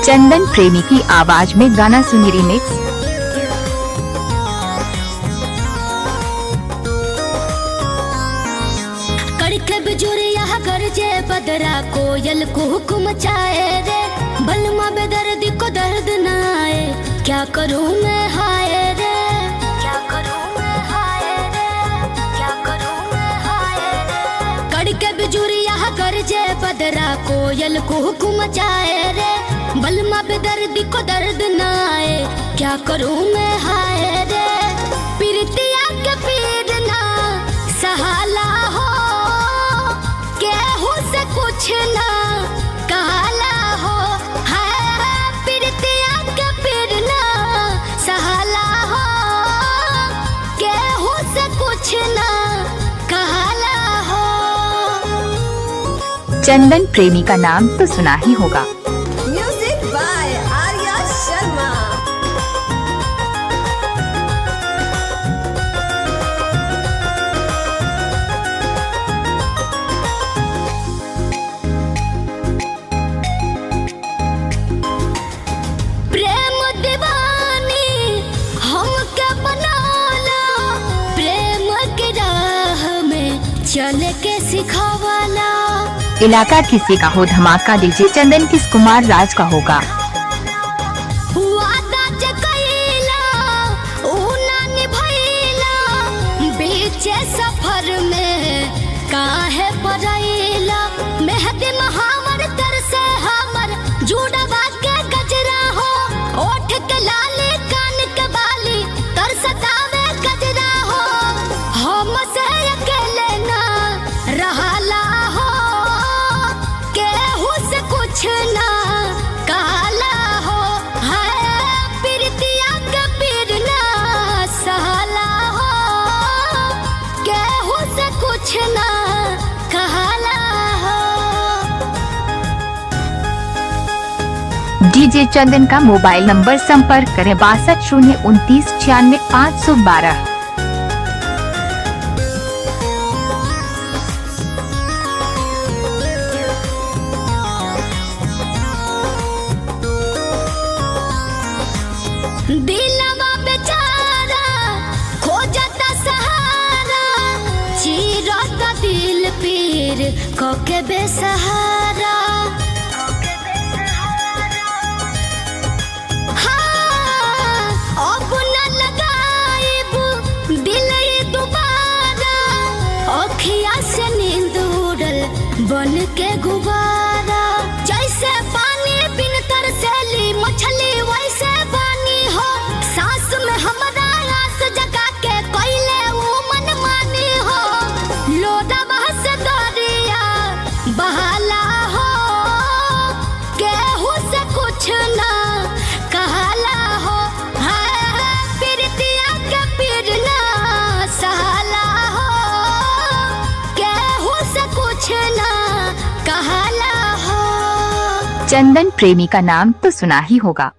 चंदन प्रेमी की आवाज में गाना सुनी रीमिक्स। कड़के बिजुरिया गरजे बदरा कोयल को हुक्म चाहे रे, बलमा बेदर्दी को दर्द न आए, क्या करूं मैं हाय रे, क्या करूं मैं हाय रे, क्या करूं मैं हाय रे। कड़के बिजुरिया गरजे बदरा कोयल को हुक्म चाहे रे, बलमा बेदर्दी को दर्द न आए, क्या करूं मैं हाय रे। प्रीतिया के पीर ना सहाला हो, केहू से कुछ ना कहला हो, है प्रीतिया के पीर ना सहाला हो, केहू से कुछ ना कहला हो। चंदन प्रेमी का नाम तो सुना ही होगा। Music by Arya Sharma. प्रेम दीवानी हमके बनाला, प्रेम की राह में चल के सिखावाला। इलाका किसी का हो धमाका डीजे चंदन किस कुमार राज का होगा। वादा जे कइला ऊ ना निभइला, बीचे सफर में काहे पड़इला। मेहदी महावर तर से हमर जुड़वा के गजरा हो, ओठ के लाली कान के बाली तर सतावे गजरा हो। हम से अकेले ना रहला हो, केहू से कुछ ना कहला हो, है प्रीतिया के पीर ना सहला हो, केहू से कुछ ना कहला हो। डीजे चंदन का मोबाइल नंबर संपर्क करें 6209296512। दिलवा बेचारा खोजता सहारा, चीरता दिल पीर कोके बेसहारा। हाँ, अब न लगाइब दिल ये दोबारा, अखिया से नींद उड़ल बन के गुबारा। जैसे पानी बिन तरसेली मछली वैसे पानी हो, सांस में हमरा आस जगा के कोइले वो मन मानी हो। लोडवा से दरिया बहाला हो, केहू से कुछ ना कहला हो, है प्रीतिया के पीर ना सहला हो, केहू से कुछ ना कहला हो। चंदन प्रेमी का नाम तो सुना ही होगा।